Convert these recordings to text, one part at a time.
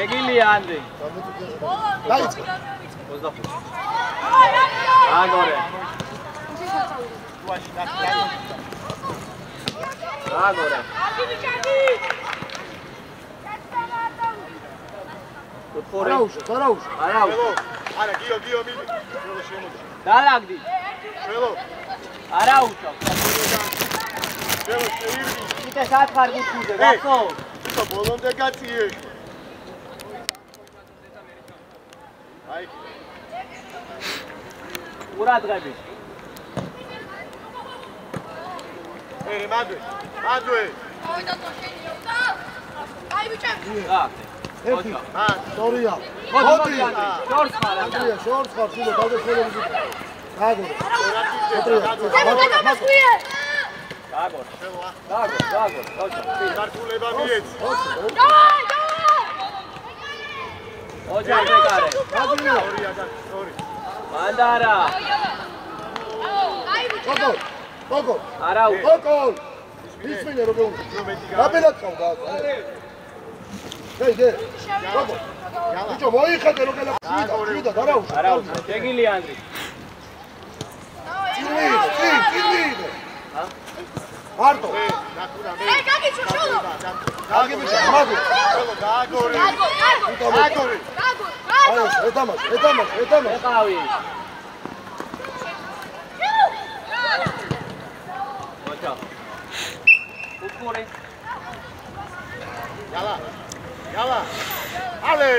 ეგილია ანდრე. დაიწყო. 25. აგორე. აგორე. არაუშ. არა, გიო მიდი. ველო შემოდი. დალაგდი. ველო. არაუშავ. ველო შეირდი. იტე სათხარ გუჩუზე, გახო. თვითო ბოლომდე გაციე. აი. ურადღები. მადვე. აი ბიჭები. ერთი. სწორია. მოდი. შორს ხარ. ანდრია, შორს ხარ, თუნდაც დავდეხელები. გაგორე. გაგორე. მართულება მიეც. ოჯახ მეკარე. ორი. მანდარა. გოგო. არაუ. გოგო. ისმინე როგორ უნდა. რაბელად ყავდა. გე. გოგო. ბიჭო მოიხედე რო გელაფშიდა, არაუ. ეგილია ანდრე. წილი. მარტო. აი გაგიჩო შულო. გაგიბიჭო, მაგო. გაგორე. აი, ეთამაშ. ეყავი. ოჯახ. უკურე. Yala. Ale.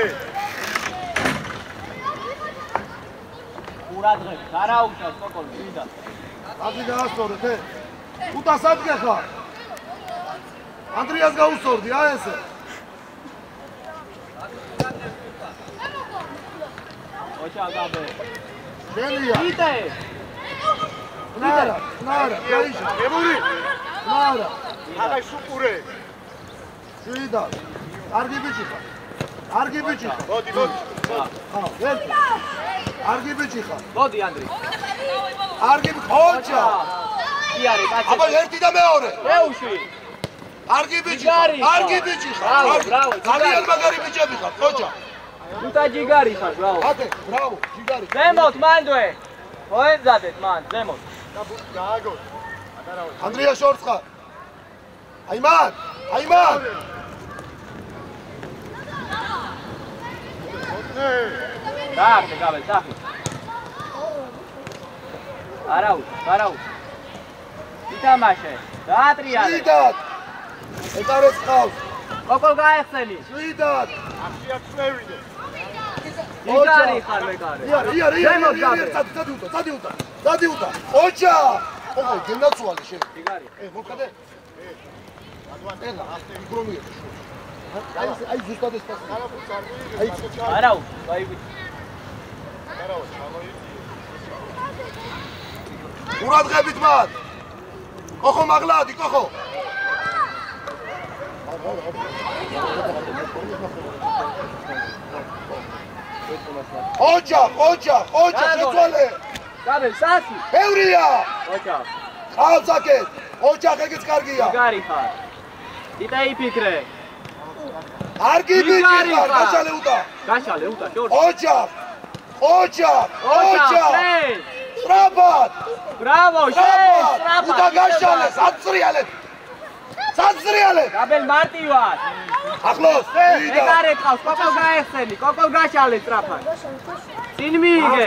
ურადღები. არაუშავს სოკოლი, ვიდა. ადი დაასწორეთ, უტას ადგეხა. ანდრიას გაუსწორდი, აი ესე. ოჯახ გაბე. შენია. იტე. ნარა, გაიშა. ემური. ნარა. აღარ შუყურე. შვიდა. კარგი ბიჭი ხარ. მოდი. ერთი. კარგი ბიჭი ხარ. მოდი ანდრე. კარგი ხოჭა. კი არის, კაცი. აბა ერთი და მეორე. ეუში. კარგი ბიჭი ხარ. ბრავო. ძალიან მაგარი ბიჭები ხარ, ხოჭა. თუთა ჯიგარი ხარ, ბრავო. ათე, ბრავო, ჯიგარი. ზემოთ მანდვე. მოენზადეთ მან, ზემოთ. გააგო. ანდრია შორს ხარ. აიმან. დაგდე გაბე, სახი. არაუ. ითამაშე. დაატრიალე. შვიდად. ეტარეს ხავს. კოკოლ გაეხსენი. შვიდად. ახშია წვევიდე. ჯიგარი ხარ მეკარე. წადიუტა. ოჯა. ოკო, გენაცვალე შენ. ჯიგარი. მოხდე. მიკრომია. აი ზუსტად ეს პასი. არაუ, ვაიბი. ურადღებით მათ. კოხო მაღლადი, კოხო. ოჯა, შეცვალე. გაბე, სასი. ევრია. ოჯახ. ყავსაკეთ. ოჯახ ეგეც კარგია. ჯიგარი ხარ. იტა იფიქრე. კარგი ბიჭი ხარ, გაშალე უტა, შორს. ოჯა. სტრაფად. ბრავო, შენ. უტა გაშალე, საცრიალე. გაბელ მარტივად. ახლოს, ვიდა. მეკარე ყავს, კოკოლ გაეხსენი, კოკოლ გაშალე სტრაფად. წინ მიიგე.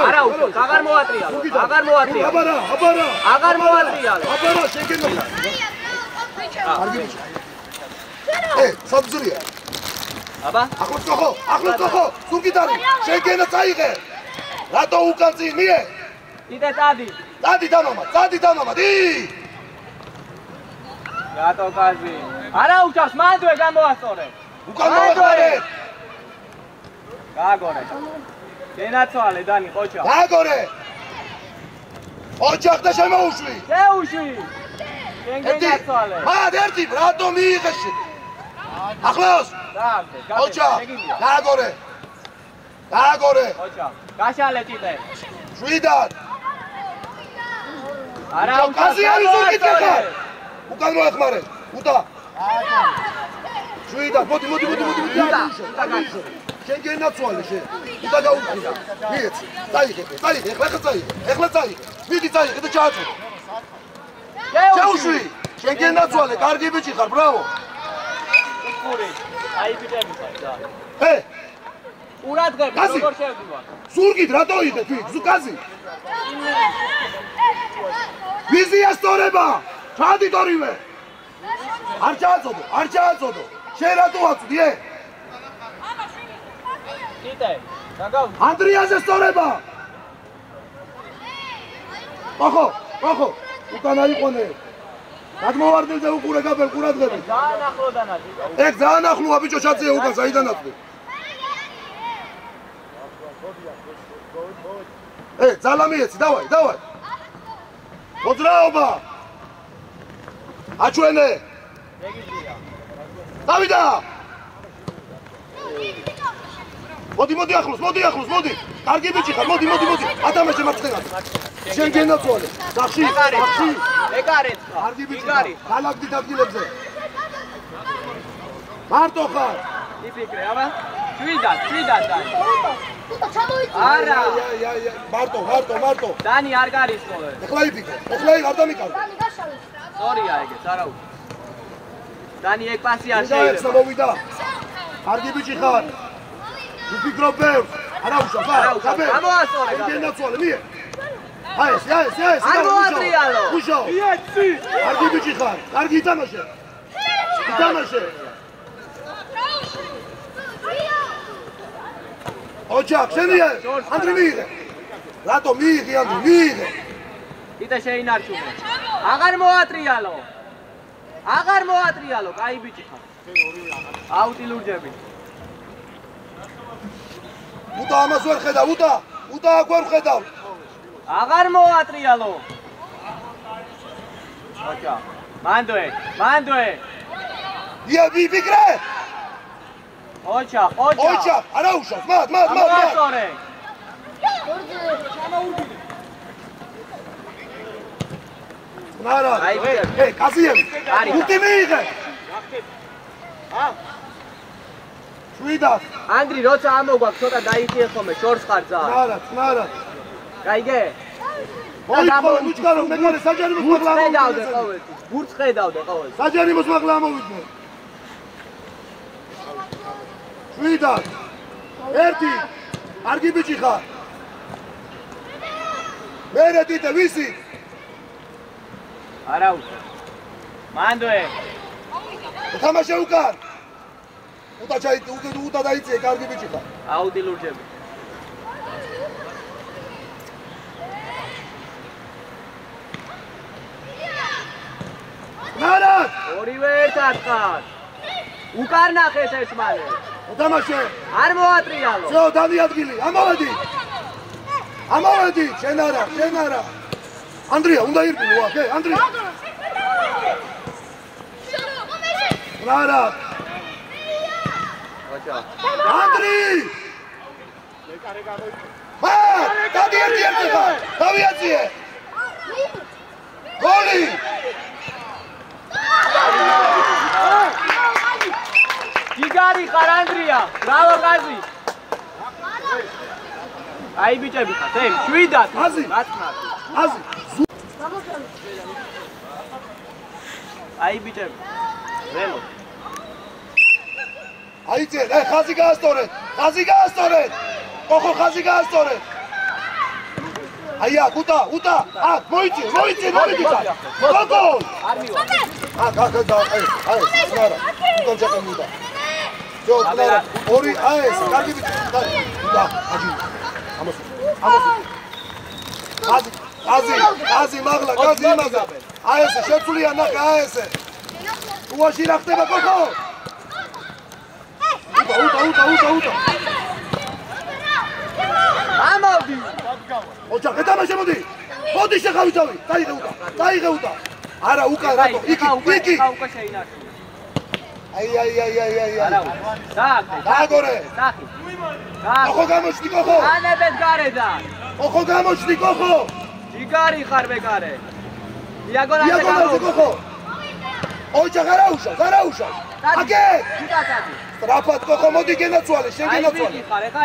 არაუ, აღარ მოატრიალო. აღარ მოატრიალე. აბარა, შეგენო. კარგი ბიჭი. საბზრია. აბა, ახლოს კოხო, სურგიტარი, შეგენა წაიღე. რატო უკან წინ მიე? იტე წადი. წადი დამამა, დი. რატო კაზი? არაუჩავს, მანდვე გამოასწორე. უკან მოახარე. გააგორე. გენაცვალე დანი ყოჩა. გააგორე. ოჯახ და შემოუშვი. შეუშვი. შენ გენაცვალე. ერთი, რატო მიიღე? ახლოს. დაგდე, ოჯახ. გაბე. გააგორე. ოჯახ. გაშალე ტიტე. შვიდად. არაუჩავს. კაზი არის უკან მოეხმარე. უტა. შვიდად, მოდი. შენ გენაცვალე შენ. უტა გაუხიდა. მიეც. წაიღე, ეხლა წაიღე. მიდი წაიღე და ჩააწოდე. შეუშვი. შენ გენაცვალე, კარგი ბიჭი ხარ, ბრავო. უკური. აი ბიჭები ხარ და. ყურადღებით როგორ შევდივარ. ზურგით რატო იღე თვი? ზუკაზი. ვიზია სწორება. ჩადით ორივე. არ ჩააწოდო. შენ რატო აწვდი? კიდე. დაგავ. ანდრიაზე სწორება. ოხო. უკან აიყვანე. გადმოვარდნილზე უყურე გაბელ ყურადღებით. ძალიან ახლოდანაა. ეგ ძალიან ახლოა ბიჭო ჩაწია უკან საიდან აწვდი? ძალა მიეცი, დავაი. მოძრაობა. აჩვენე. დავიდა. მოდი ახლოს. კარგი ბიჭი ხარ, მოდი. ათამაშე მარცხენად. შენ გენაცვალე. სახში. ეგარეთ ხარ. კარგი ბიჭი ხარ. გალაგდით ადგილებზე. მარტო ხარ. იფიქრე, აბა. შვიდად და. არა. მარტო. დანი არ გარისხოვე. ეხლა იფიქრე. არ დამიკავე. სწორია ეგეც, არა უკვე. დანი ეგ პასი არ შეიძლება. შეიძლება. მოვიდა. კარგი ბიჭი ხარ. ვიფიქრო ბევრს. არა უშავს. გამოასწორე. გენაცვალე, მიე. აი ეს. არ მოატრიალო. უშავ. იეცი. კარგი ბიჭი ხარ. კარგი ითამაშე. ოჯახ, შენია. ანდრი მიიღე. რატო მიიღე ანდრი? მიიღე. კიდე შეინარჩუნე. აღარ მოატრიალო, კაი ბიჭი ხარ. აუტი ლურჯები. უტა ამას ვერ ხედავ, უტა აქ ვერ ხედავ. აღარ მოატრიალო. ოჯახ. მანდვე. ვიფიქრე. ოჯახ. არა უშავს, მად. მოასწორე. ნარა. კაზიევი. უტი მიიღე. შვიდად. ანდრი, როცა ამოგვაქვს, ცოტა დაიხიე ხოლმე, შორს ხარ ძალიან. ნარა. გაიგე? მოიწყო, მეგობრე, საჯარიმოს მაღლა ხედავდე ყოველთვის. ბურთს ხედავდე ყოველთვის. საჯარიმოს მაღლა ამოვიდნენ. შვიდად. ერთი. კარგი ბიჭი ხარ. მერე დიტე ვისი? არა უშო. მანდვე. თამაშე უკან. უტა დაიწიე, კარგი ბიჭი ხარ. აუტი ლურჯები. ნარა. ორივე ერთად ხარ. უკან ნახეთ ერთმანეთს. თამაშე. არ მოატრიალო. ზო, დავი ადგილი. ამოვედი. შენ არა. ანდრია, უნდა ირბინო აქ, ანდრია. ნარა. ანდრი! დადი ერთი ხარ. დავიაციე. გოლი! გიგარი ხარ ანდრია. ბრავო გაზი. აი ბიჭები ხარ, შვიდად. აზი. აი ბიჭები. ველო. აიწე, ხაზი გაასწორეთ. ოხო ხაზი გაასწორეთ. აი აქ, უტა, აქ, მოიწე. გოგო! არ მივა. აქ, აი, ნარა. უკან ჩაკამიდა. ზო, ნარა. ორი, აი ეს, კარგი ბიჭი. უტა, აჯი. ამას. აზი, მაღლა, გაზი იმაზე. აი ესე, შეცვლია ნახე, აი ესე. უაში რა ხდება, გოგო? უტა. ამოვდი. ოჯახ, ეთამაშე მოდი. მოდი შეხავიცავი. დაიღე უტა. არა, უკან რატო? იქი. უკან შეინარჩუნე. აი. არა, დააგდე. დააგორე. სახი. ოხო გამოჩდი, გოგო. ანებეთ გარედან. ოხო გამოჩდი, გოგო. ჯიგარი ხარ ბეკარე. იაგონაზე გოგო. ოჯახ არა უშავს. აკე! სტრაფად კოხო მოდი გენაცვალე, შენ გენაცვალე.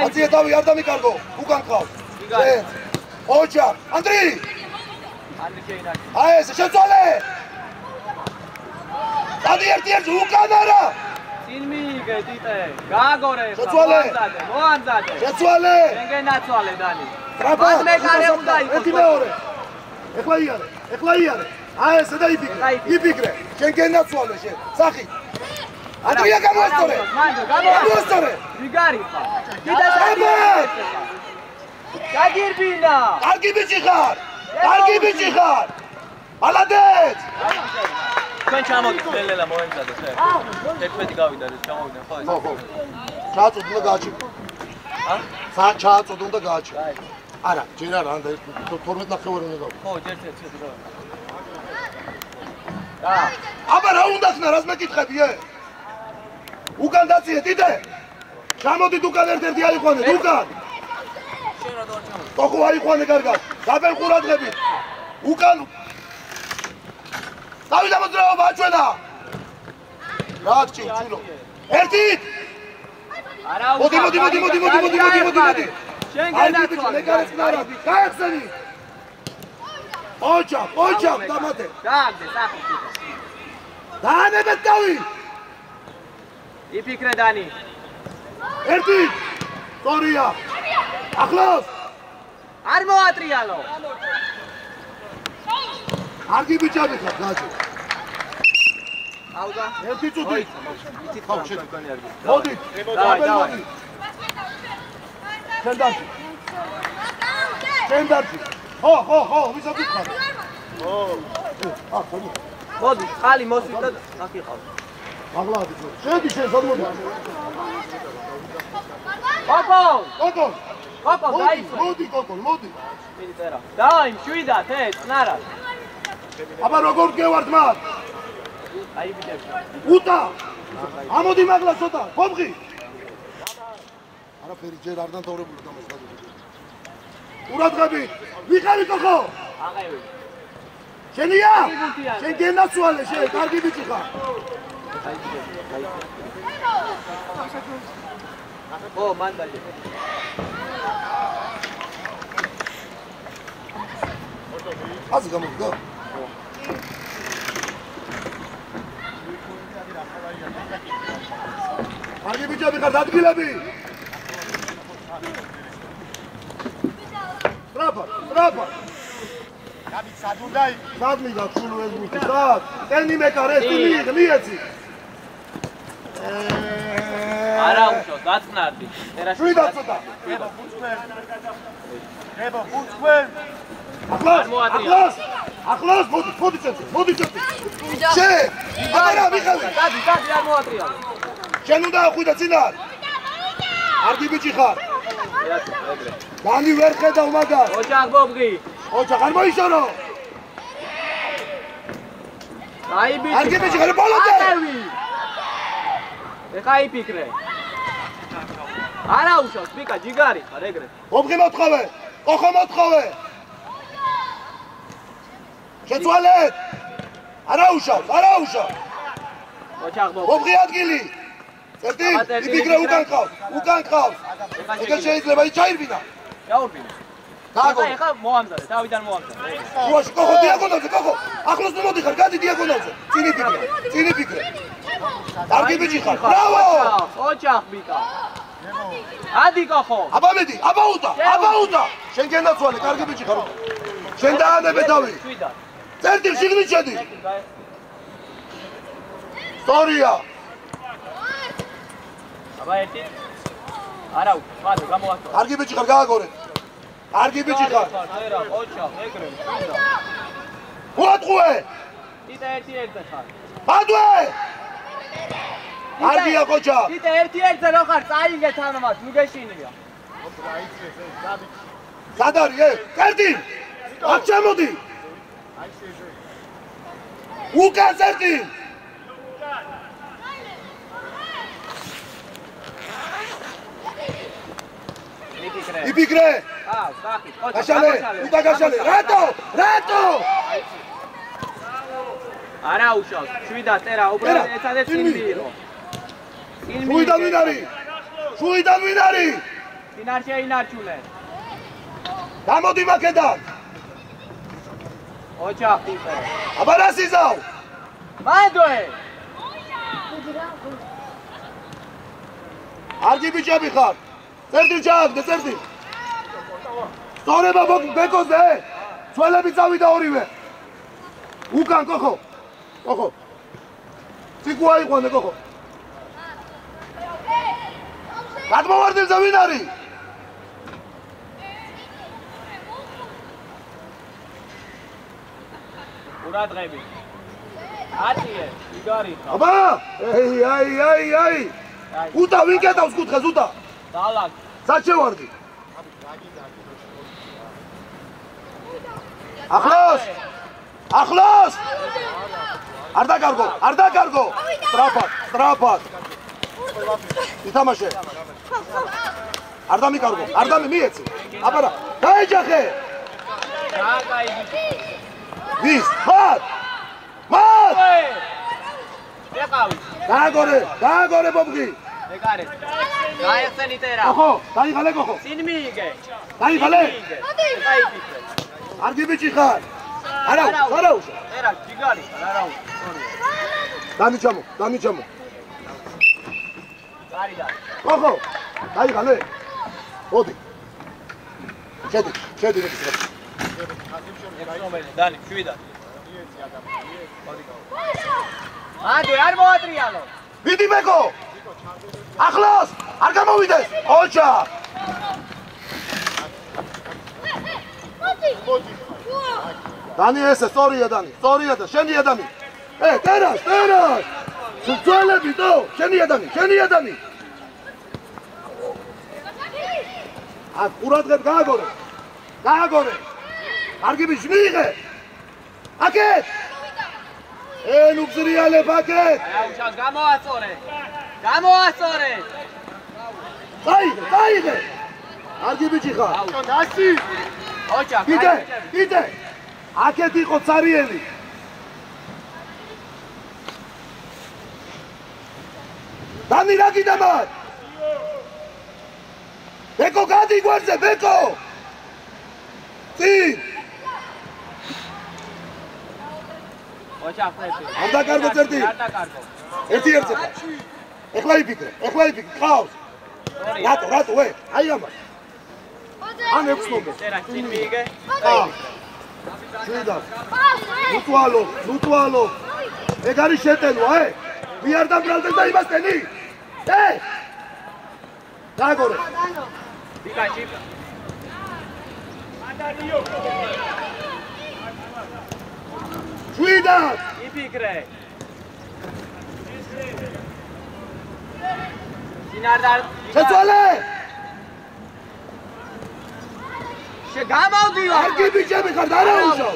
აწიე თავი არ დამიკარგო, უკან ყავს. შენ. ოჯახ, ანდრი! აი ეს შეცვალე! დადი ერთი უკან არა! წინ მიიგე ტიტე, გააგორე, მოანძადე. შეცვალე! შენ გენაცვალე დანი. სტრაფად მე კარე უნდა იყოს. ერთი მეორე. ეხლა იარე. აი ესე და იფიქრე. შენ გენაცვალე შენ. სახი. ანდრია გამოასწორე. გამოასწორე. ვიგარი ხარ. კიდე საერთოდ. გაგირბინა. კარგი ბიჭი ხარ. ალადეთ. თქვენ ჩამოდით ლელა მოემზადეთ ხე. 11 გავიდა ეს ჩამოვიდა ხო ეს. ხო. ჩააწოდო და გააჩი. ჩააწოდო და გააჩი. არა, ჯერ არა, 12 ნახევარი უნდა გავა. ხო, ჯერ შეძრო. აბა რა უნდა ხნა, რას მეკითხები ე? უკან დაციეთ იდე. ჩამოდით უკან ერთ-ერთი აიყვანეთ, უკან. შენ რა დავარ ჩამოდი? კოხო აიყვანე კარგად. დაბენ ყურადღებით. უკან. დავი დამოძრაობა აჩვენა. რა ჩილო. ერთი. არა მოდი. შენ გენაცვალე. მე გარეთ გაიხსენი. ოჯახ, დამატე. გააგდე სახით. დაანებეთ დავი. იფიქრე დანი. ერთი. სწორია. ახლოს. არ მოატრიალო. არგი ბიჭები ხარ, გაჭი. აუდა. ერთი წუთი. იცით ხო შენ უკანი არ გიქ. მოდი. დავაი. შენ დარჩი. ხო, ვისაც ვიხარ. მოდი, ხალი მოსვით და აქ იყავს. აღლადი. შედი შენ ზოგმოდი. კოკო, დაიწვე. მოდი. წერა. დავაი, მშვიდად, წნარა. აბა როგორ გევართ მათ? აი ბიჭები. უტა. ამოდი მაგლა ცოტა, ხომხი. არაფერი ჯერ არ დანტავრებული დამოსდადი. ყურადღებით. ვიყავი კოხო. აღევი. შენია? შენ გენაცვალე, შენ კარგი ბიჭი ხარ. ო, მანდაჟე. აზი გამოგდა? კარგი ბიჭები ხართ, ადგილები. სტრაფა. გაბი სად უნდა იქ? სადმი გახსულო ეს მითი, სად? ტენი მეკარ ეს მიეცი. არა უშავს, დაწნარდი. შვიდა ცოტა. დებო ფუცქვენ. ახლოს, მოდი წეთი. შენ, აბარა მიხავი. დადი არ მოატრიალო. შენ უნდა ახვიდა წინარ. არგი ბიჭი ხარ. დანი ვერ ხედავ მაგას. ოჯახ ბობგი. ოჯახ არ მოიშორო. აი ბიჭი. არგი ბიჭი ხარ ბოლომდე. ეხა იფიქრე. არა უშავს, ბიკა ჯიგარი ხარ ეგრე. ობღი მოთხოვე. კოხო მოთხოვე. შეცვალეთ. არა უშავს. ოჯახ ბობგი. ობღი ადგილი. წერტი, იფიქრე უკან ყავს. ეხა შეიძლება ჩაირბინა. გაურბინა. გააგო. ეხა მოამზადე, თავიდან მოამზადე. უაში კოხო დიაგონალზე, კოხო. ახლოს ნუ მოდი ხარ, გადი დიაგონალზე. წინ იფიქრე. კარგი ბიჭი ხარ. ბრავო! ოჯახ ბიკა. ადი კოხო. აბა მედი, აბა უტა. შენ გენაცვალე, კარგი ბიჭი ხარ. შენ დაანებე თავი. წერტი, შიგნით შედი. სწორია. აბა ერთი. არა უშავს, მადლ გამოასწორე. კარგი ბიჭი ხარ, გააგორეთ. კარგი ბიჭი ხარ. წერა, ოჯახ, ეგრე, შვიდა. უატყუე. ტიტა ერთი ხარ. ადვე. არგია ყოჩა. ტიტა ერთი რო ხარ, წაიგე თანამად, ნუ გეშინია. სად არის ე? წერტი. აქ ჩამოდი. უკან წერტი. იფიქრე. სახით, გაშალე, უტა გაშალე. რატო? არა უშავს. 7-ად წერა, უბრალოდ ეცადე წინმი იყო. შუიდან ვინ არის? შუიდან ვინ არის? წინარ შეინარჩუნეს. გამოდი მაკედან. ოჯახი იყო. აბა რა სიზავ? მანდოე. არგი ბიჭები ხარ. წერდი ჩააგდე, წერდი. სწორება ბეკოზე. ძველები წავიდა ორივე. უკან კოხო. კოხო. ციკვა იყვანე კოხო. გადმოვარდნილზე ვინ არის? ყურადღები. ატიე, იგარი ხა. აბა! აი. უტა ვინ კეთავს კუთხეს უტა? დალაგ. საჩევარდი. ახლოს! ახლოს! არ დაკარგო. სტრაფად. ითამაშე. არ მიეცი. აბა რა, დაეჯახე. ვის? მად! ეყავი. დააგორე ბობგი. ეკარე. გაიხსენი წერა. კოხო, დაიღალე კოხო. წინ მიიგე. დაიღალე. გაიფიქრე. არგი ბიჭი ხარ. არა უშო. წერა, ჯიგარი, არა უშო. დამიჩამო. გარიდა. კოხო, დაიღალე. მოდი. შედი. დანი, 7-ად. მანდე არ მოატრიალო. ვიდი მეკო. ახლოს, არ გამოვიდეს. ოჩა. დანი ესე, სწორია და შენია დანი. ტერას. ძველები დო, შენია დანი. აქ ყურადღებ გააგორე. არგი ბიჭი მიიღე. აკეთ. ნუ გზრიალებ აკეთ. აუშა გამოაწორე. დაიღე. არგი ბიჭი ხარ. დაში. ოჯახ. კიდე. აკეთ იყო цаრიელი. დანი რა გიდა მათ? ბეკო გადი გვერდზე, ბეკო. წინ. ოჯახ ფეთი. არ დაკარგო წერდი. ერთი. ეხლა იფიქრე. ყავს. რატო, აი ამას. ან 6 ნომერი. წერა წინ მიიგე. შვიდა. ლუტვალო. ეგ არის შეტენო, მე არ დამბრალდნენ და იმას ტენი. დააგორე. დიკაჭი. შვიდა. იფიქრე. სინარდარ. შეცვალე. შეგამოვდიო. არგი ბიჭები ხარ, არა უშავ.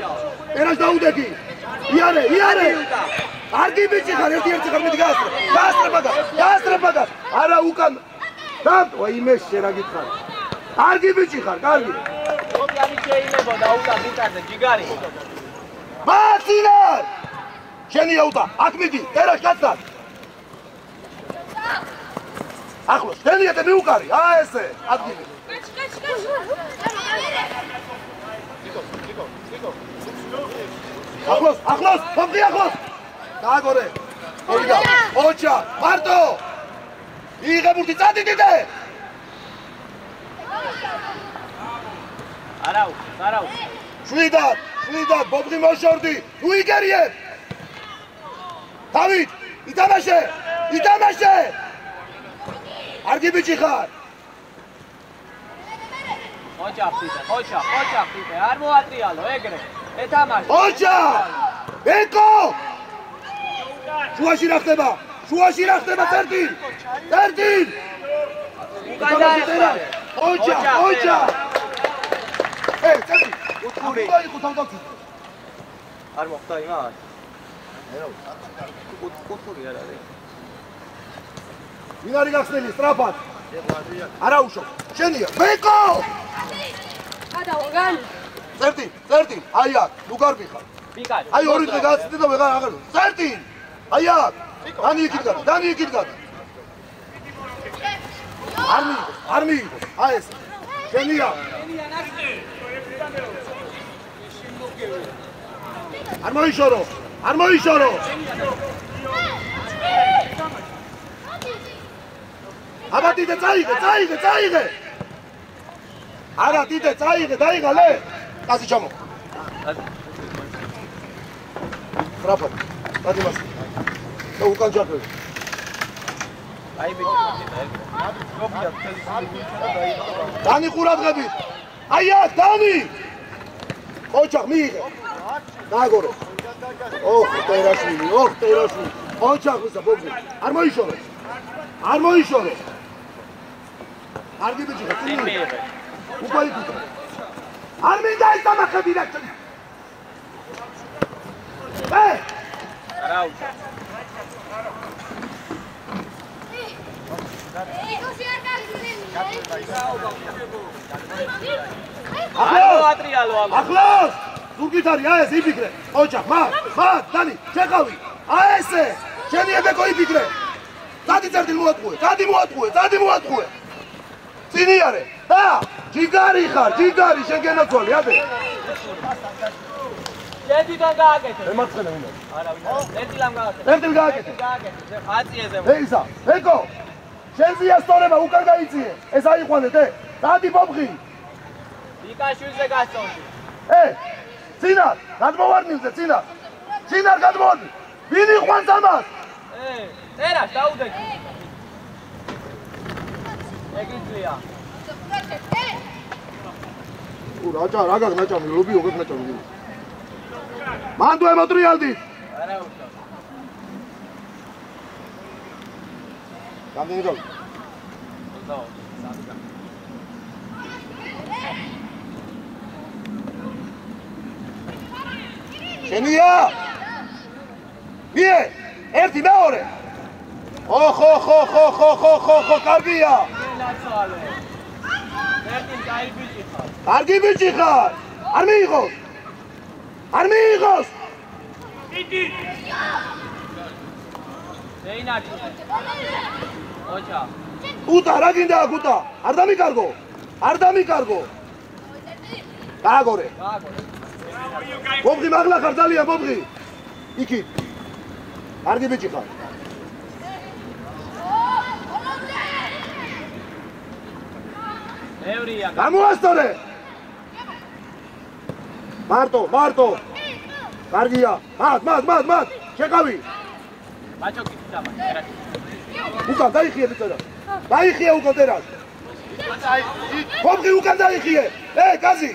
ერას დაუდექი. იარე. არგი ბიჭი ხარ, ერთი ხარ მიდი გაასწრება და. არა უკან. და იმეს რა გითხარ. არგი ბიჭი ხარ, კარგი. მოდი ამი შეიძლება დაუდა ბიტაზე ჯიგარი. მაცინარ. შენია უდა, აქ მიდი, ერას კაცთან. ახლოს, შენია და მიუყარი, ესე, ადგილი. ახლოს, მომდი ახლოს. დააგორე. მოვიდა. ოჩა, მარტო. იღებურთი წადიდიდე. არაუ. შვიდად, ბობღი მოშორდი. თუ იგერიებ. დავით, ითამაშე. არგი ბიჭი ხარ. ოჯახ ხიტე, არ მოატრიალო, ეგრე. ეთამაშე. ოჯა! ეკო! შუაში რა ხდება? წერტილ! ოჯა! წერტილ! უთური. არ მოხდა იმას? უთური არ არის. ვინ არის გახსნილი სტრაფად? არა უშო. შენია. ბეკო! წერტილ, აი აქ, ნუ გარბიხარ. ვიკაც. აი ორი დღე გაცდე და ვეღარ აღარ. წერტი. აი აქ. დანი იქით გადა. დანი იქით გადა. არ მიიღო. აი ეს. შენია. არ მოიშორო. არ მოიშორო. აბა დიდე წაიღე. არა დიდე წაიღე, დაიღალე. კაცი ჩამო. ტრაპად. დადი მას. და უკან ჯაყე. აი ბიჭო. დანი ყურადღებით. აი აქ დანი. ოჩახ მიიღე. დააგორო. ოხ ტერაშვილი. ოჩახ ისა ბობი. არ მოიშორო. კარგი ბიჭი ხარ. მიიღე. უკვე იქ. არ მინდა ის დამახები რა. რა უშო. ახლოს ზურგით არის აი ეს იფიქრე ოჯახ მათ დანი შეყავი აი ესე შენი ებეკო იფიქრე დადი წერტილ მოატყუე დადი მოატყუე წინიარე და ჯიგარი ხარ შენ გენაცვალე აბე შედიდან გააკეთე ემარცხენე უნდა არა წერტილამ გააკეთე წერტილ გააკეთე აციეზე ეისა ეკო შენზია სწორება უკან გაიწიე ეს აიყვანე დადი ბობღი ვიკაშვილზე გასწონდი წინარ გადმოვარდნილზე წინარ გადმოვარდნი ვინ იყვანს ამას წერას დაუდექი ეგიძლია რაჭა რა გაგნაჭამი ლობი როგორ ნაჭამი მანდო ემოტრიალდი არა უშო გამდენი გავი შენია ვიე ერთი მეორე ხო კარგია ნაცვალე ერთი კარგი ბიჭი ხარ არ მიიღოს ზეინარი ოჩა უტა რა გინდა უტა არ დამიკარგო გააგორე ბობღი მაგლა ხარ ძალიან ბობღი იქი კარგი ბიჭი ხარ ევრია გამოასწორე მარტო კარგია მათ შეყავი ბაჭოკი დამა უკან დაიხიე ბიჭო დაიხიე უკან ტერას ბობღი უკან დაიხიე კაზი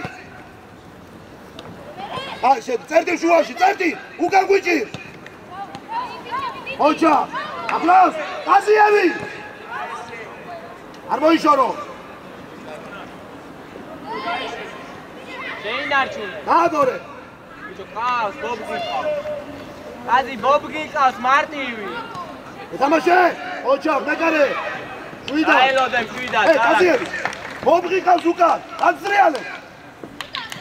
აი შენ წერტი შუაში წერტი უკან გვიჭირ ოჩა ახლოს კაზიევი არ მოიშორო ზეინარჩუნე გაადორე ბიჭო ყავს ბობგი ყავს კაზი ბობგი ყავს მარტივი ეთამაშე ოჩა მეკარე შვიდა აელოდე შვიდა კაზიევი ბობგი ყავს უკან აცრიალე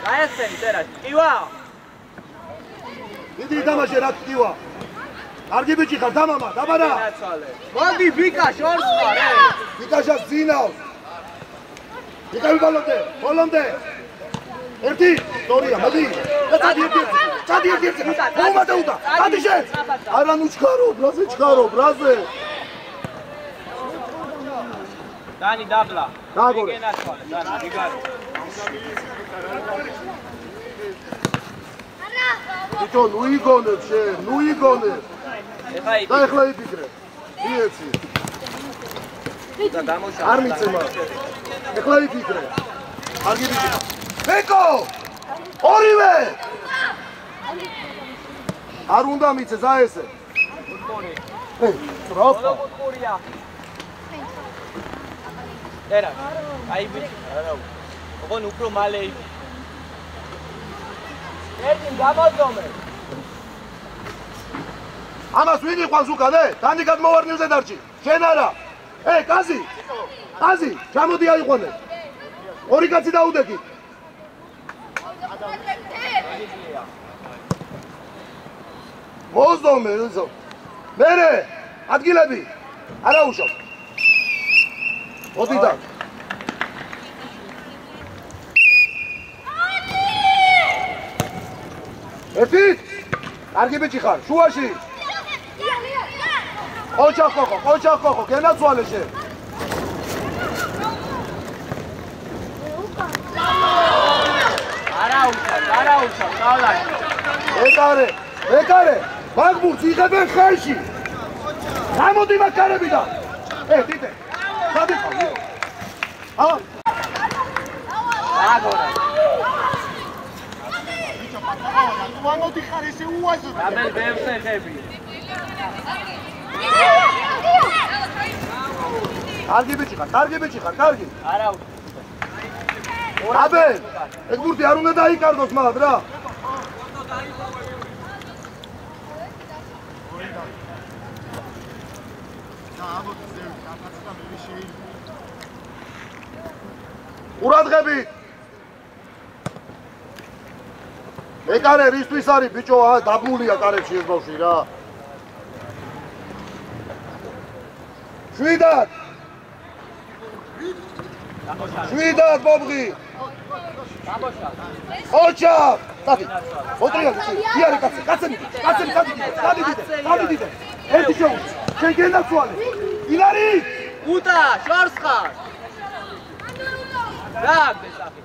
გაესწენი წერა ტივა დიდი ეთამაშე რა ტივა კარგი ბიჭი ხარ დამამა დაბარა ნაცვალე მოდი ბიკა შორს ხარ ბიკაშა ძინავს ბიკავი ბოლომდე ერთი სწორია მოდი და წადი ერთი მომატა უტა წადი შენ არა ნუ ჩქარო ბრაზე დანი დაბლა გააგორე გენაცვალე დანი იგარო ბიჭო ნუ იგონებ შენ და ეხლა იფიქრე მიეცი და დამოშა არ მიცემა ეხლა იფიქრე კარგი ბიჭი ეკო ორივე არ უნდა მიცეს აი ესე ტროპა კურია ერა აი ბიჭი არა ოღონ უფრო მალე ერთი გამოძომე ამას ვინ იყვანს უკან დანი გადმოვარდნილზე დარჩი შენ არა კაზი ჩამოდი აიყვანე ორი კაცი დაუდექი მოძდომე ეზო. მერე ადგილები. არა უშავ. მოდი და. ერთი კარგი ბიჭი ხარ, შუაში. ოჩახ ხოხო, გენაცვალე შე. არა უშავ, დავლაკი. ეკარე, მაგბურს იღებენ ხელში. გამოდი მაგარებიდან. დიდე. სადიყავ. აგორა. თუ ამოდი ხარ ესე უაზრო. აბელ ბევრს ეხები. კარგი ბიჭი ხარ, კარგი. არა აბელ, ეგ ბურთი არ უნდა დაიკარგოს მაგ რა. ყურადღებით. ეკარე რისთვის არის ბიჭო, დაბმულია კარებში ეს ბავშვი რა. შვიდად ბობღი. ოჩახ. სტატი. ოტრია გიცი. იარე კაცები. გადიდიდე. ერთი შეუ. შენ გენაცვალე. ვინ არის? უტა, შორს ხარ. რა გესახი.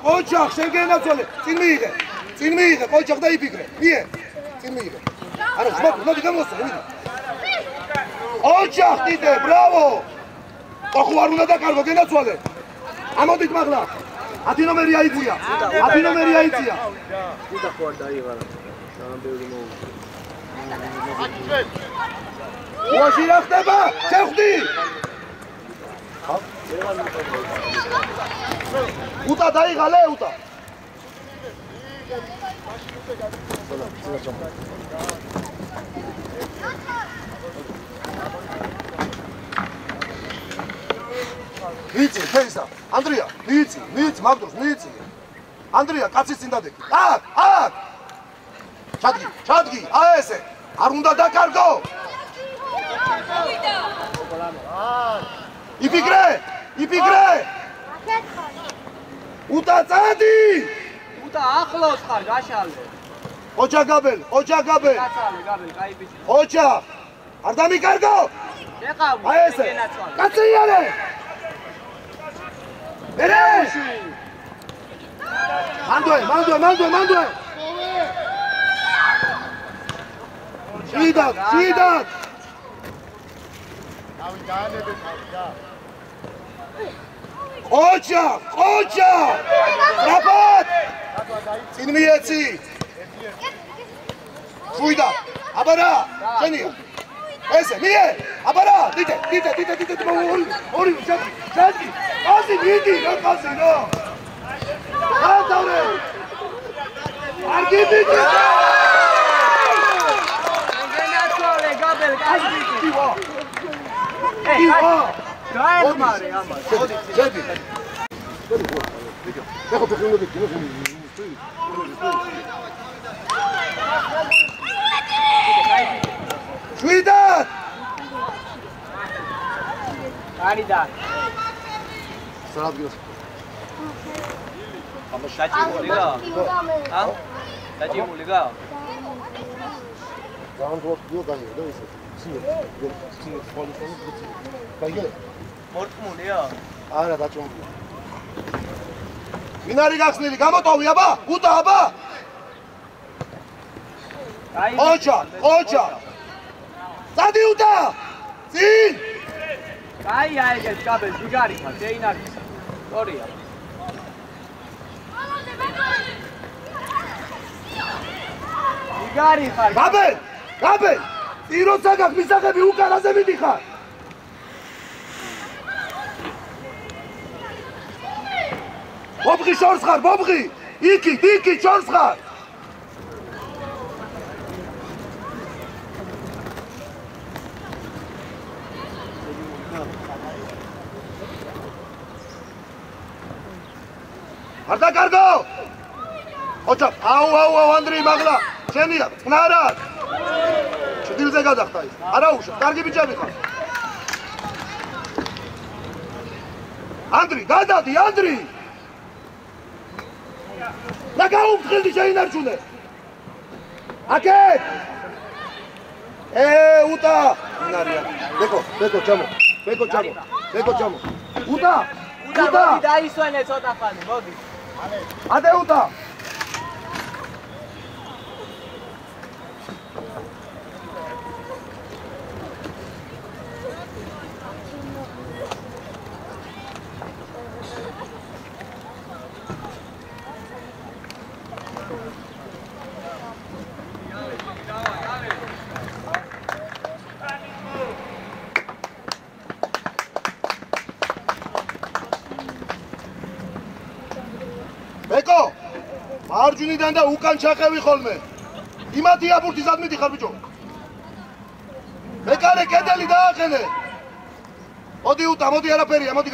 ოჩახ, შენ გენაცვალე. წინ მიიღე, ოჩახ და იფიქრე. მიე. წინ მიიღე. არა, მოდი გამოსა, მიდი. ოჩახ, დიდე, ბრავო. ოხუ არ უნდა დაკარგო, გენაცვალე. ამოდით მაღლა. 10 ნომერი აიწია. უტა ხო არ დაიღარა. სამბევრი მოუ. უაში რა ხდება? შევხვდი. უტა დაიღალე, უტა. მიცი, ფეისა. ანდრია, მიცი, მაგდროს, მიცი. ანდრია, კაცის წინ დადეკი. აქ. ჩადგი, ესე. არ უნდა დაკარგო. იფიქრე. უტა წადი. უტა ახლოს ხარ, გაშალე. ოჩაგაბელ. გაბელ, კაი ბიჭი. ოჩა. არ დამიკარგო. ეყავი, ესე. კაციარე. ერე. მანდვე. შვიდად. ავი დაანებე რა. ოჩა. რაბად. წინ მიეცი. შვიდად. აბარა. შენია. ესე მიე. აბარა. დიდე. ორი ჩადი. ყაზი მიდი, რა ყაზი რა. გადავრე. არ გიბიდი. გენაცვალე, გაბელ, კაი ბიჭი. გაეხმარე ამას. შედი. ეხო ფეხი შვიდად. არიდა. სარადგილოს. დაჭიმულიგა? დაჭიმულიგა? განვორტიო და ისე. მორტმულია? არა, დაჭიმულია. ვინ არის გახსნილი? გამოტოვი აბა? უტა აბა? ოჩა. წადი უტა. წინ. კაი აიგეს გაბელ, ჯიგარი ხარ, შეინარგის. სწორია. ჯიგარი ხარ. გაბელ. წიროცა გაქვს მისაღები უკანაზე მიდიხარ. ბობღი შორს ხარ, ბობღი. იქი შორს ხარ. არ დაკარგო ოჩა აუ ანდრეი მაგლა შენია წნარა დილზე გადახდა ის არა უშო კარგი ბიჭები ხარ ანდრი გადადი ანდრი და გაუფრთხილდი შეინარჩუნე აკეთ უტა ინარია ბეკო ჩამო უტა დაისვენე ცოტა ხანი მოდი ადე უტა ბეკო მარჯვნიდან და უკან ჩაყევი ხოლმე იმათი აბურთისად მიდიხარ ბიჭო ბეკარე კედელი დააყენე მოდი უტა მოდი არაფერია მოდი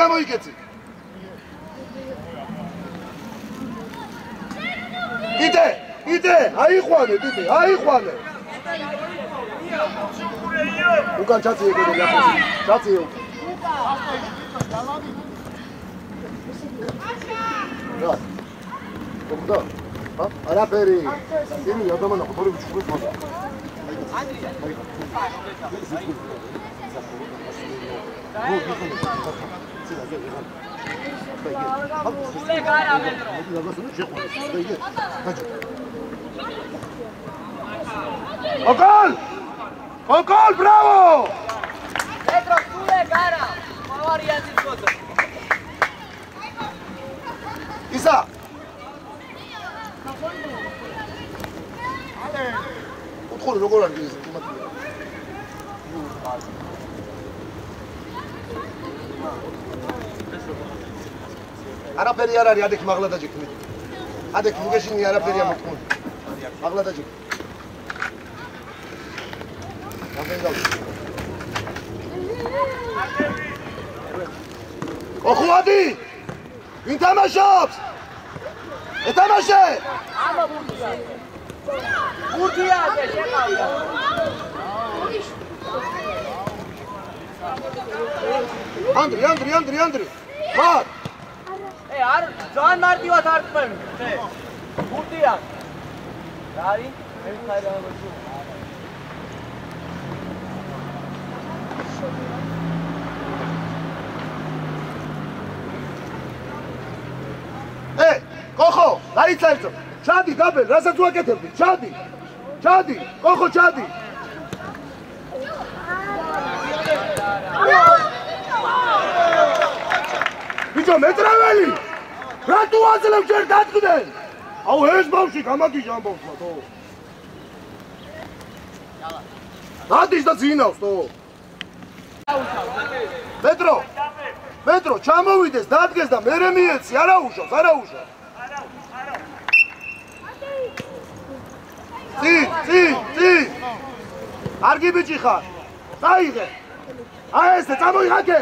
გამოიკეცი იდე აიხვანე უკან ჩაწიე კედელი ჩაწიე და არაფერი იმი ადამანა ხორი ჩუქურს მოდა ოკოლ ბრავო პეტრო სულე გარა ვარიანტი ფოტო ისა უთხური როგორ არის ეს თემატიკა არაფერი არ არის ადექ მაღლა დაჯექნი ადექ მუგეშინი არაფერია მოთქმული მაღლა დაჯექ ოხუადი ვინ თამაშობს? ეთამაშე! აბა ბურთია შეყავდა. ანდრი. მარ! არ ძალიან მარტივად არ წმენ. ბურთია. დარი, მე ხარ ამაში. კოხო, დაიცაერთო. ჩადი, გაბელ, რასაც უაკეთებდი? ჩადი, კოხო, ჩადი. ბიჭო, მეტრეველი. რა თუ აძლევ ჯერ დადგნენ? აუ ეს ბავშვი გამაგიჟა ამ ბავშვმა, თო. დადის და ძინავს, თო. მეტრო, ჩამოვიდეს, დადგეს და მერე მიეცი, არა უშავს. წინ. არგი ბიჭი ხარ. დაიღე. ესე წამოიღაკე.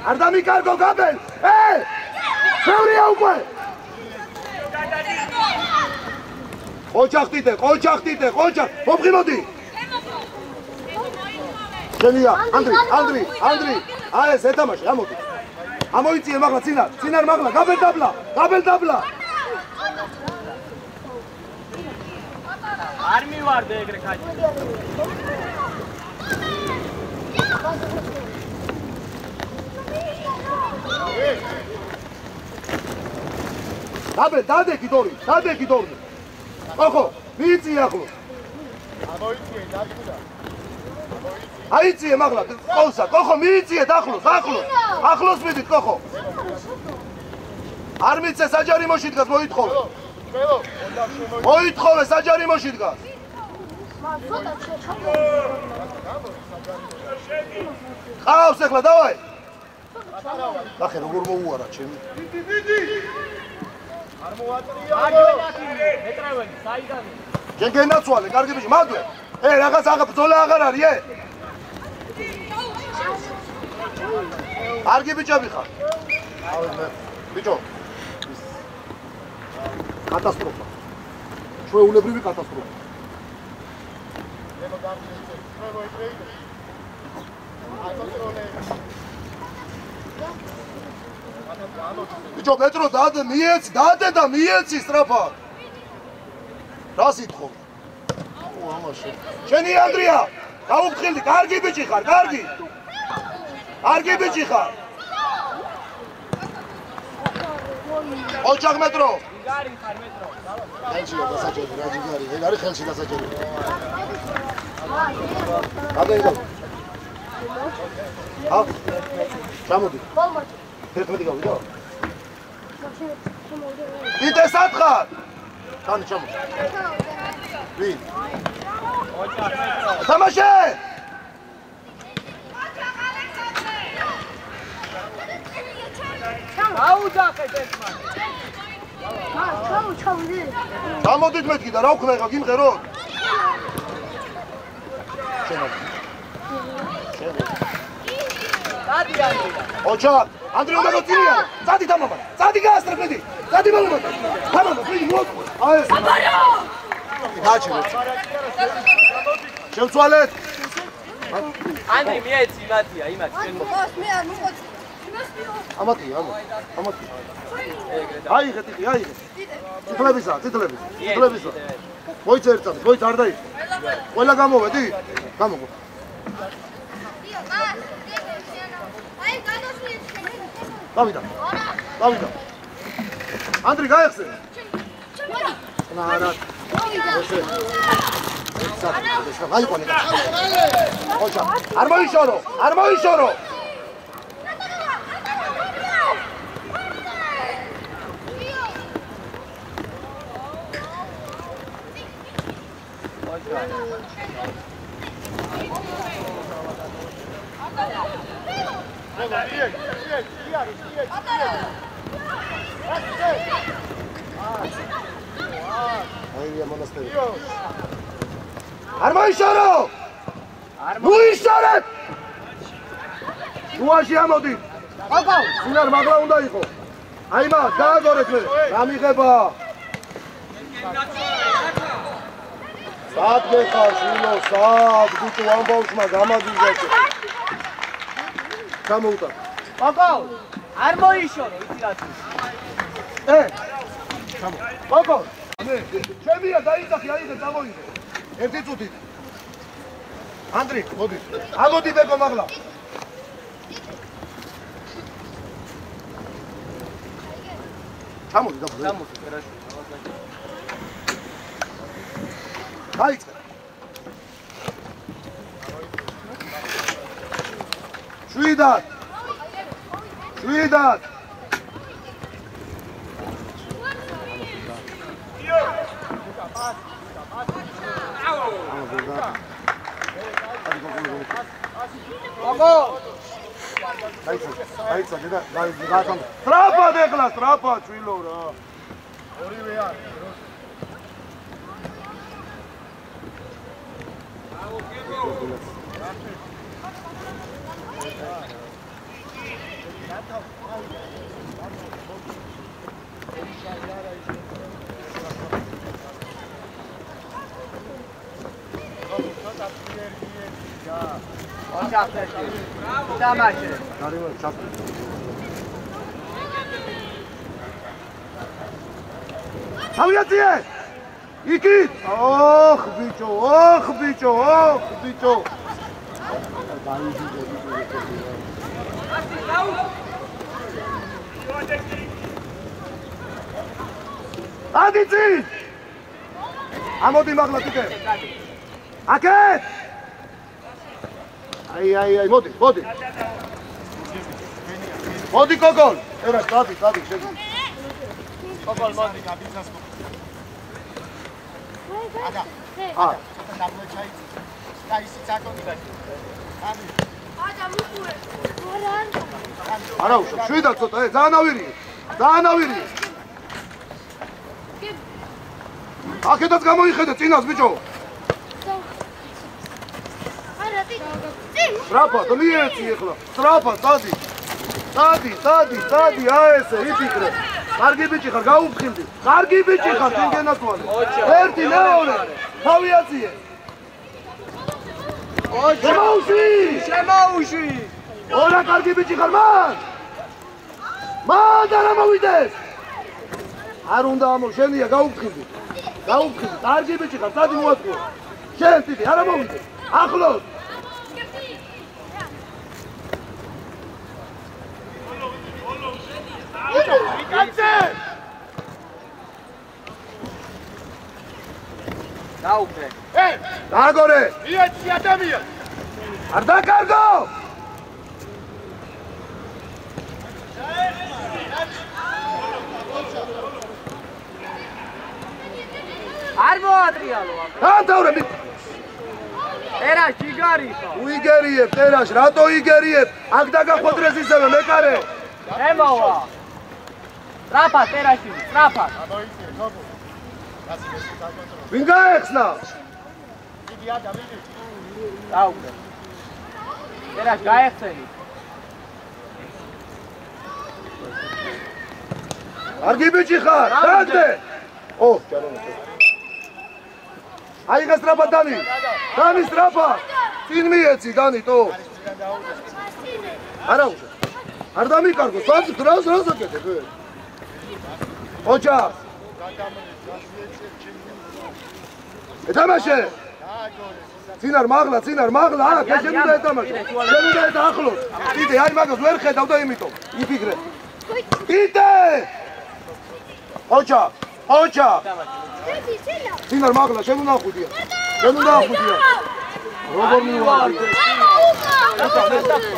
არ დამიკარგო გაბელ. შევრია უკვე. ყოჩახტიდე. მომხი მოდი. შენია, ანდრი. ეს ეთამაში, ამოდი. ამოიწიე მაღლა წინარ მაღლა, გაბელ დაბლა. არ მივარდე ეგრე ხაჭი. გაბელ დადექი დორი. ოხო, მიიწიე ახლოს. ამოიწიე, დაგუდა. აიწიე მაღლა, ყოლსა, კოხო მიიწიე ახლოს. ახლოს მიდით, კოხო. არ მიცე საჯარიმოში დგას, მოითხოვე. მოითხოვე საჯარიმოში დგას. ყავს ახლა, დავაი. ნახე როგორ მოუარა ჩემი. არ მოატრია. მეტრეველი, საიდანე. შენ გენაცვალე, კარგი ბიჭი, მადლე. რაღაც ბრძოლა აღარ არის, კარგი ბიჭები ხარ. ბიჭო კატასტროფა ჩვეულებრივი კატასტროფა ბიჭო პეტრო დაადე და მიეცი სწრაფად რა სიტყვა ამაში შენი ანდრია გაუფრთხილდი კარგი ბიჭი ხარ კარგი ბიჭი ხარ ოჩაღ მეტრო გარი ხარ მეტრო ხელშია დასაჭერი რა ჯიგარი ეგ არის ხელში დასაჭერი გადაიღო ჩამოდი 11 გავიდო იტე სათხარ ჩამო ვინ ოჩახ მეტრო თამაშე აუძახეთ ეს მან ჩამოდით მეთქი და რა ვქნა ეხა გიმღეროთ დადი ანდრია ოჩა ანდრია უნდა გოცილია წადი თამამა წადი გაასტრაფედი წადი მამამა თამამა ფიდი მოწყო აი ეს გაჩერეთ შევცვალეთ ანდრი მიეცი იმათია შენ მოხოს მე არ მოხოს ამათი აიღეთ იხი აიღეთ ციტლებისა მოიცა ერთად მოიცა არ დაიხო ყველა გამოვედი გამოყო აი გადასვლიეთ დავიდა ანდრი გაიხსე არა აი ყოლე ოჩა არ მოიშორო არ მოიშორო მოიშორეთ შუაში ამოდი აკა სინარ მაგლა უნდა იყო აი მაგ გააგორეთ მე რა მიღება სად გეხარ შილო სად გიტო ამბავშმა გამაგიჟაჭე გამოუტა კოკო არ მოიშორო იცი რა ჩამო კოკო ჩემია დაიძახი აიღე წამოიღე ერთი წუთით ანდრი მოდი ამოდი ბეკო მაგლა ჩამოდი და ჩამოდი პერაში დაიწყე შვიდად კოკო დაიწყე და გაათამ სტრაფად ეხლა სტრაფად ჩვილო რა ორივეა ოჩახ მეტრო თამაშე გარემო ჩასწრ ავიაციე იქი ოხ ბიჭო ადიცი ამოდი მაგლა თიკე აკეთ აი მოდი კოგოლ ერა დადი შეგი კოგოლ მოდი გაბიცას აკა დაბლეჩაი დაისი წაკონი არა უშო შვიდა ცოტა ძალიან ავირია აკეთაც გამოიხედე წინას ბიჭო სტრაფად მიეცი ეხლა სტრაფად დადი სადი, აესე, იფიქრე. კარგი ბიჭი ხარ, გაუფრთხილდი. კარგი ბიჭი ხარ, წინ გენაცვალე. ერთი, მეორე, თავი აწიე. შემოუშვი. ორა კარგი ბიჭი ხარ, მან არა მოვიდეს. არ უნდა ამო, შენია, გაუფრთხილდი. კარგი ბიჭი ხარ, სადი მოაწყვე. შენ დიდი, არა მოვიდეს. ახლოს. დაუბრე. დაგორე. იეცი ადამიან. არ დაკარგო. არ მოატრიალო აქ. დამთავრე. ერაშ იგარი ხო? უიგერიებ, ერაშ, რატო იგერიებ? აქ დაგახვედრეს ისევე მეკარე. ემოვა. სტრაფად ერაში, სტრაფად. გამოიწე, ნობო. რასი ეს საკონტროლო. ვინ გაეხსნა? იგი ადამიანი. დაუბრე. ერაშ გაეხსენი. კარგი ბიჭი ხარ, დაგდე. ჯარონა. აიღე სტრაფად დანი სტრაფად. წინ მიეცი დანი თო. არა უშო. არ დამიკარგო, საწ რას აკეთებ? ოჯა. ეთამაშე. წინარ მაღლა, აქ შენ უნდა ეთამაშე. შენ უნდა ეთახლოს. კიდე აი მაგას ვერ ხედავ და იმიტომ. იფიქრე. კიდე. ოჯა. წინარ მაღლა, შენ უნდა ახუდია. როგორ მივარდი?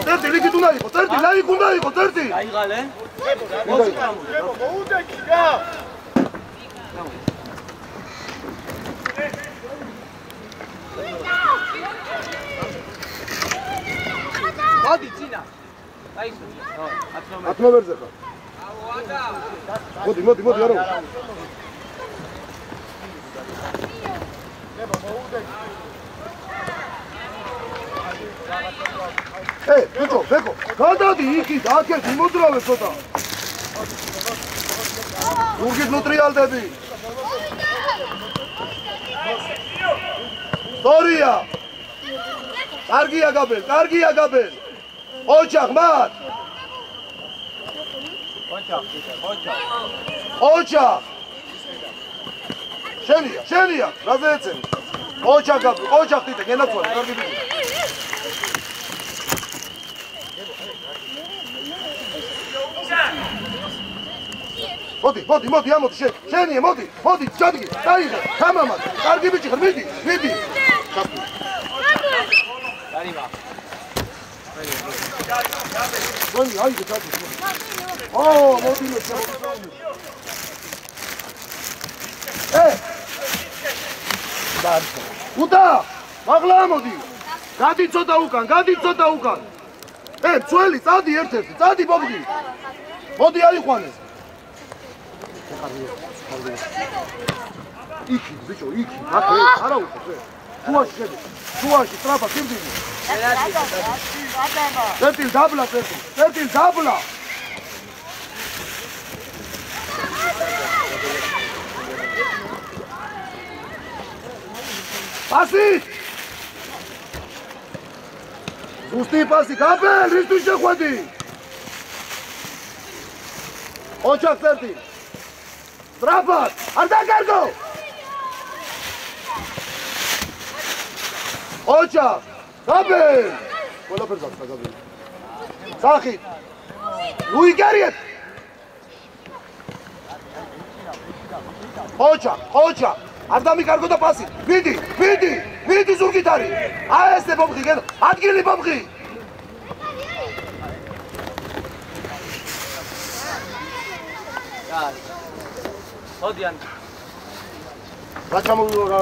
წერტი ლიგით უნდა იყო, ლაიქ უნდა იყო, წერტი. აიღალე? მოუდექი რა. მოდი წინა. აი ეს. 10 ნომერზე ხარ. მოდი, არა. ბეკო, გადადი იქით, აქეთ იმოძრავე ცოტა. გურგით ნუტრიალდები. სტორია. კარგია გაბელ. ოჯახ მათ. ოჯახ. შენია, რაზე ეცემი? ოჯახ თითე, გენაცვალე, კარგი ბიჭი. მოდი, ამოდი, შენია, მოდი, ჩადგი, დაიღე, თამამად, კარგი ბიჭი ხარ, მიდი. დაიმა. აიღე, ჩადგი. მოდი. უტა, მაღლა ამოდი. გადი ცოტა უკან. მცველი, წადი ერთ-ერთი, წადი ბობდი. მოდი აიყვანე. იქი, ბიჭო, არა უშო. შუაში, სტრაფა, სიმდიდრე. წერტილ დაბლა. პასი! ზუსტი პასი, გაბელ, რისთვის შეხვედი? ოჯახ წერტი. სტრაფად, არ დაკარგო! ოჯახ, გაბელ! ყველაფერს აქვს გაბელი. სახით. უიგერიეთ! ოჯახ. არ დამიკარგო და პასი. მიდი ზურგით არის. აესე ბომხი, ადგილი ბომხი. მოდიან. რა ჩამოვიო რა.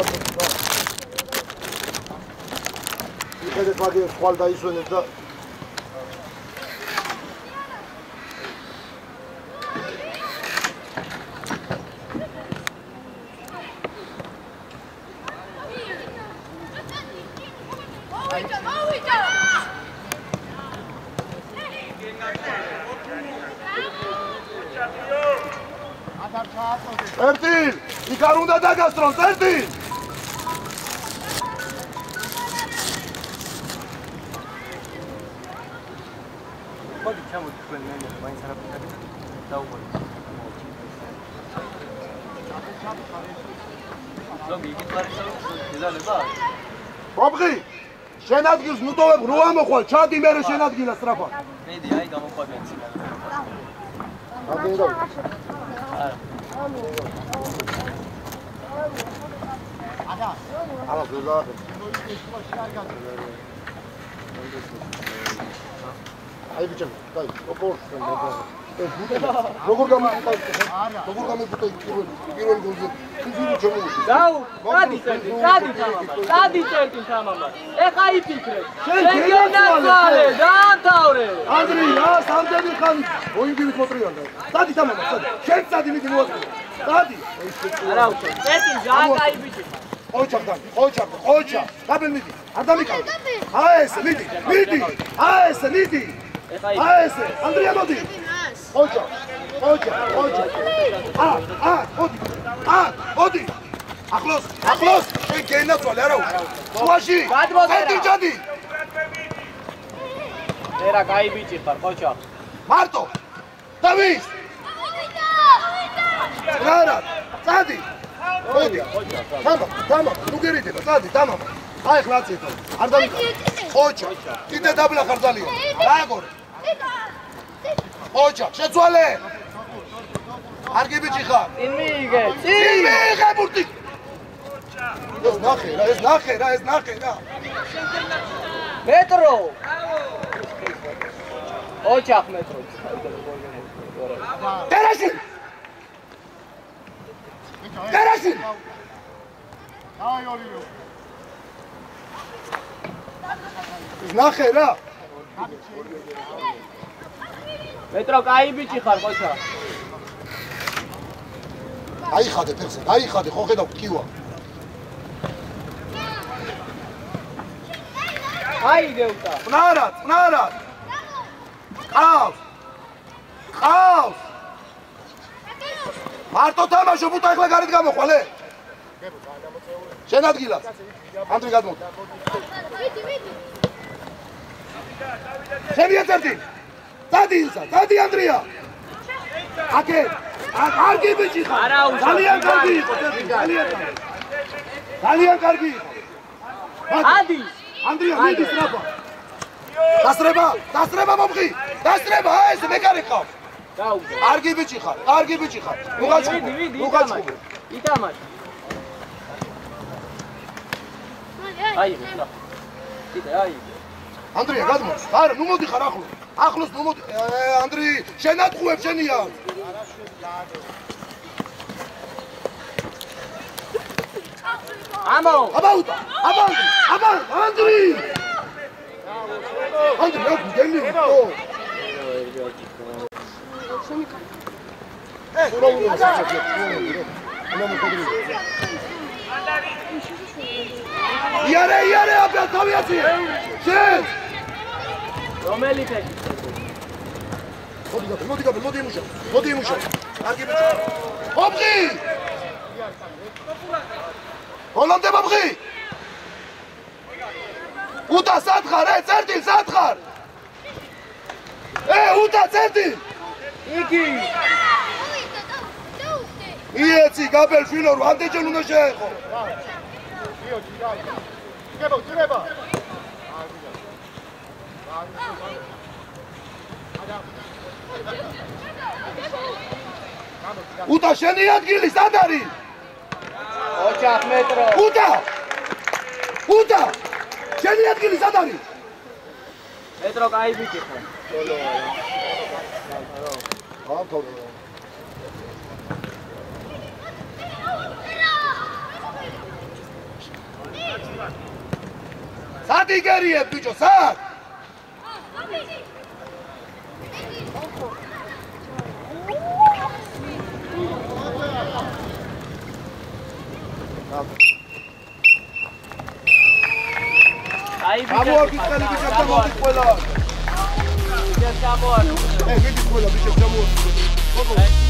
იხედეთ მაგე ხვალ დაისვენეთ და წერტილ! იქ არ უნდა დაგასწრონ, წერტილ! მოდი ჩამოდი თქვენ მენეჯერ მაინც არაფერი არ დაუყურეთ. ზოგი იგი ხარისხა დედალება? ბობღი! შენ ადგილს მუტოვებ რო ამოხვალ, ჩადი მერე შენ ადგილა სწრაფად. მედი აი გამოყვებიან ციგან. აგინდა. არა. არა, ზოგადად. აი ბიჭო, დაი, როგორ გამიფუტა პირველი გოლზე? ფიზიკი ჩამოვიდა. დაუ, დადი წერტილ თამამად. ეხა იფიქრე. შენ გენაცვალე, დაამთავრე. ანდრი, რა, სამდენი ხანი მოიგივით მოტრიანდა. დადი თამამად, დადი. შენ დადი მიდი მოასწრე. დადი. არა უშო. წერტილ ჯაკაი ბიჭი. ყოჩა, დაბელ მიდი. არ დამიკავე. ესე, მიდი. მიდი. ესე, ანდრია მოდი. ყოჩა. მოდი. ახლოს. შენ გენაცვალე, არა უშო. შუაში. ჯადი. ერა კაი ბიჭი ხარ, ყოჩა. მარტო. დავის. რა, წადი. მოდი. დამა, თუ გერიდება, წადი, დამა. აი ხლა აციეთო. არ დამიკავე. ყოჩა. კიდე დაბლა ხარ ძალიან. გააგორე. ყოჩა, შეცვალე. არგი ბიჭი ხარ. წინ მიიღე. მიიღე ბურთი. ეს ნახე რა. მეტრო. ოჩახ მეტრო. ტერაში. აი ორივე. ეს ნახე რა. მეტრო კაი ბიჭი ხარ, ყოჩა. აიხადე ფეხზე, ხო ხედავ ტკივა. აი გეუტა. წნარად. ყავს. მარტო თამაშობ უთა ახლა გარეთ გამოხვალე. შენ ადგილას. ანდრი გადმოდი. შენ იწერდი. დადი ანდრია. აკე. კარგი ბიჭი ხარ. არა უშო. ძალიან კარგი იყო. ძალიან კარგი იყო. ადი. ანდრია მიდი სწრაფად. დასრება მომხი. დასრება, ეს მეკარე ყავს. დაუ. კარგი ბიჭი ხარ. უღაჩხუბე. იტამაშ. აი, კიდე აი. ანდრია გადმოდი. არა, ნუ მოდი ხარ ახლოს ნუ მოდი. ანდრი, შენ ატყუებ შენია. ამო. აბა, ანდრი. ანდრი, გენი. იარე, აბა, თავიაცი. შენ. რომელი ფეხი? მოდი იმუშა. კარგი ბიჭი. ობღი! ჰოლანდე ობღი! უთა სათხარ, წერტილ სათხარ! უთა წერტილ! იგი! იეცი, გაბელ შვილო, რამდენჯერ უნდა შეეხო? ჭირება. უთა შენი ადგილი სად არის? ოჩახ მეტრო. უთა! შენი ადგილი სად არის? მეტრო კაი ბიჭი ხარ. სად იგერიებ ბიჭო, სად? აი გამოაკითხე ბიჭო, გამოაკითხე ყველა. ბიჭო, გამოაკითხე. მიდი ყველა ბიჭო, გამოაკითხე.